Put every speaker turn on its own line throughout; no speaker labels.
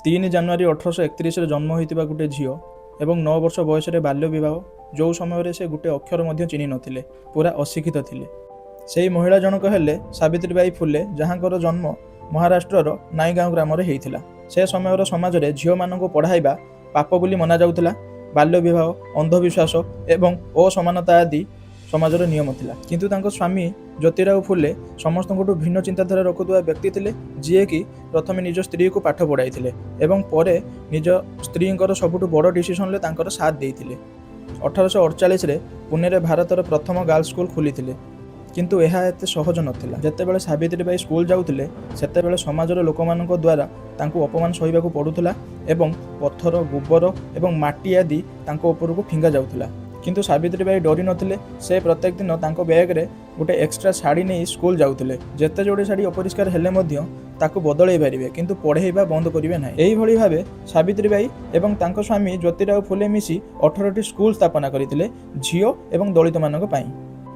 3 ଜାନୁଆରୀ 1831 ଜନ୍ମ ହୋଇଥିବା ଗୋଟିଏ ଝିଅ ଏବଂ 9 ବର୍ଷ ବୟସରେ ବାଲ୍ୟ ବିବାହ, ଯେଉଁ ସମୟରେ ସେ ଗୋଟିଏ ଅକ୍ଷର ମଧ୍ୟ ଚିହ୍ନି ନଥିଲେ, ପୁରା ଅଶିକ୍ଷିତ ଥିଲେ। ସେହି ମହିଳା ଜଣକ ହେଲେ ସାବିତ୍ରୀବାଈ ଫୁଲେ, ଯାହାଙ୍କର ଜନ୍ମ ମହାରାଷ୍ଟ୍ରର ନାଇଗାଁଓ ଗ୍ରାମରେ ହୋଇଥିଲା। ସେ ସମୟର ସମାଜରେ ଝିଅମାନଙ୍କୁ ପଢ଼ାଇବା ପାପ ବୋଲି ମନାଯାଉଥିଲା। ବାଲ୍ୟ ବିବାହ, ଅନ୍ଧବିଶ୍ୱାସ ଏବଂ ଅସମାନତା ଆଦି ସମାଜର ନିୟମ ଥିଲା। କିନ୍ତୁ ତାଙ୍କ ସ୍ୱାମୀ ଜ୍ୟୋତିରାଓ ଫୁଲେ ସମସ୍ତଙ୍କଠୁ ଭିନ୍ନ ଚିନ୍ତାଧାରା ରଖୁଥିବା ବ୍ୟକ୍ତି ଥିଲେ, ଯିଏକି ପ୍ରଥମେ ନିଜ ସ୍ତ୍ରୀକୁ ପାଠ ପଢ଼ାଇଥିଲେ ଏବଂ ପରେ ନିଜ ସ୍ତ୍ରୀଙ୍କର ସବୁଠୁ ବଡ଼ ଡିସିସନରେ ତାଙ୍କର ସାଥ ଦେଇଥିଲେ। 1848ରେ ପୁନେରେ ଭାରତର ପ୍ରଥମ ଗାର୍ଲସ ସ୍କୁଲ ଖୋଲିଥିଲେ। କିନ୍ତୁ ଏହା ଏତେ ସହଜ ନଥିଲା। ଯେତେବେଳେ ସାବିତ୍ରୀବାଈ ସ୍କୁଲ ଯାଉଥିଲେ, ସେତେବେଳେ ସମାଜର ଲୋକମାନଙ୍କ ଦ୍ୱାରା ତାଙ୍କୁ ଅପମାନ ସହିବାକୁ ପଡ଼ୁଥିଲା ଏବଂ ପଥର, ଗୋବର ଏବଂ ମାଟି ଆଦି ତାଙ୍କ ଉପରକୁ ଫିଙ୍ଗା ଯାଉଥିଲା। କିନ୍ତୁ ସାବିତ୍ରୀବାଈ ଡରି ନଥିଲେ। ସେ ପ୍ରତ୍ୟେକ ଦିନ ତାଙ୍କ ବ୍ୟାଗରେ ଗୋଟେ ଏକ୍ସଟ୍ରା ଶାଢ଼ୀ ନେଇ ସ୍କୁଲ ଯାଉଥିଲେ। ଯେତେ ଯୋଡ଼ି ଶାଢ଼ୀ ଅପରିଷ୍କାର ହେଲେ ମଧ୍ୟ ତାକୁ ବଦଳାଇ ପାରିବେ, କିନ୍ତୁ ପଢ଼େଇବା ବନ୍ଦ କରିବେ ନାହିଁ। ଏହିଭଳି ଭାବେ ସାବିତ୍ରୀବାଈ ଏବଂ ତାଙ୍କ ସ୍ୱାମୀ ଜ୍ୟୋତିରାଓ ଫୁଲେ ମିଶି 18ଟି ସ୍କୁଲ ସ୍ଥାପନା କରିଥିଲେ ଝିଅ ଏବଂ ଦଳିତମାନଙ୍କ ପାଇଁ।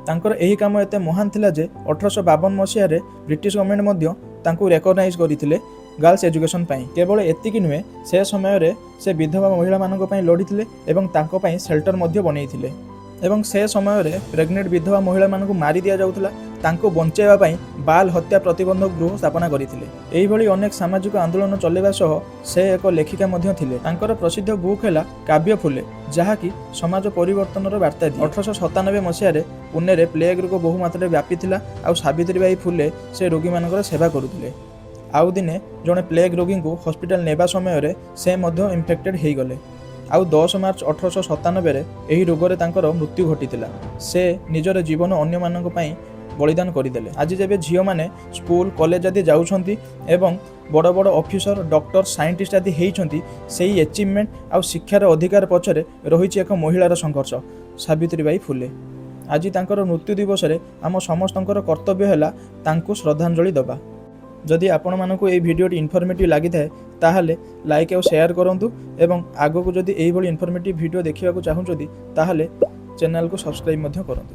ତାଙ୍କର ଏହି କାମ ଏତେ ମହାନ ଥିଲା ଯେ 1852 ମସିହାରେ ବ୍ରିଟିଶ ଗଭର୍ଣ୍ଣମେଣ୍ଟ ମଧ୍ୟ ତାଙ୍କୁ ରେକଗ୍ନାଇଜ୍ କରିଥିଲେ ଗାର୍ଲସ ଏଜୁକେସନ୍ ପାଇଁ। କେବଳ ଏତିକି ନୁହେଁ, ସେ ସମୟରେ ସେ ବିଧବା ମହିଳାମାନଙ୍କ ପାଇଁ ଲଢ଼ିଥିଲେ ଏବଂ ତାଙ୍କ ପାଇଁ ସେଲ୍ଟର ମଧ୍ୟ ବନେଇଥିଲେ। ଏବଂ ସେ ସମୟରେ ପ୍ରେଗନେଣ୍ଟ ବିଧବା ମହିଳାମାନଙ୍କୁ ମାରି ଦିଆଯାଉଥିଲା, ତାଙ୍କୁ ବଞ୍ଚାଇବା ପାଇଁ ବାଲ ହତ୍ୟା ପ୍ରତିବନ୍ଧକ ଗୃହ ସ୍ଥାପନା କରିଥିଲେ। ଏହିଭଳି ଅନେକ ସାମାଜିକ ଆନ୍ଦୋଳନ ଚଳାଇବା ସହ ସେ ଏକ ଲେଖିକା ମଧ୍ୟ ଥିଲେ। ତାଙ୍କର ପ୍ରସିଦ୍ଧ ବୁକ୍ ହେଲା କାବ୍ୟ ଫୁଲେ, ଯାହାକି ସମାଜ ପରିବର୍ତ୍ତନର ବାର୍ତ୍ତା ଦିଏ। 1897 ମସିହାରେ ପୁନେରେ ପ୍ଲେଗ ରୋଗ ବହୁ ମାତ୍ରାରେ ବ୍ୟାପିଥିଲା, ଆଉ ସାବିତ୍ରୀବାଈ ଫୁଲେ ସେ ରୋଗୀମାନଙ୍କର ସେବା କରୁଥିଲେ। ଆଉ ଦିନେ ଜଣେ ପ୍ଲେଗ ରୋଗୀଙ୍କୁ ହସ୍ପିଟାଲ ନେବା ସମୟରେ ସେ ମଧ୍ୟ ଇନଫେକ୍ଟେଡ୍ ହୋଇଗଲେ। ଆଉ 10 ମାର୍ଚ୍ଚ 1897ରେ ଏହି ରୋଗରେ ତାଙ୍କର ମୃତ୍ୟୁ ଘଟିଥିଲା। ସେ ନିଜର ଜୀବନ ଅନ୍ୟମାନଙ୍କ ପାଇଁ ବଳିଦାନ କରିଦେଲେ। ଆଜି ଯେବେ ଝିଅମାନେ ସ୍କୁଲ, କଲେଜ ଆଦି ଯାଉଛନ୍ତି ଏବଂ ବଡ଼ ବଡ଼ ଅଫିସର, ଡକ୍ଟର, ସାଇଣ୍ଟିଷ୍ଟ ଆଦି ହେଇଛନ୍ତି, ସେହି ଆଚିଭମେଣ୍ଟ ଆଉ ଶିକ୍ଷାର ଅଧିକାର ପଛରେ ରହିଛି ଏକ ମହିଳାର ସଂଘର୍ଷ, ସାବିତ୍ରୀବାଈ ଫୁଲେ। ଆଜି ତାଙ୍କର ମୃତ୍ୟୁ ଦିବସରେ ଆମ ସମସ୍ତଙ୍କର କର୍ତ୍ତବ୍ୟ ହେଲା ତାଙ୍କୁ ଶ୍ରଦ୍ଧାଞ୍ଜଳି ଦେବା। ଯଦି ଆପଣମାନଙ୍କୁ ଏହି ଭିଡ଼ିଓଟି ଇନଫର୍ମେଟିଭ୍ ଲାଗିଥାଏ, ତାହେଲେ ଲାଇକ୍ ଆଉ ସେୟାର କରନ୍ତୁ ଏବଂ ଆଗକୁ ଯଦି ଏହିଭଳି ଇନଫର୍ମେଟିଭ୍ ଭିଡ଼ିଓ ଦେଖିବାକୁ ଚାହୁଁଛନ୍ତି, ତାହେଲେ ଚ୍ୟାନେଲକୁ ସବସ୍କ୍ରାଇବ୍ ମଧ୍ୟ କରନ୍ତୁ।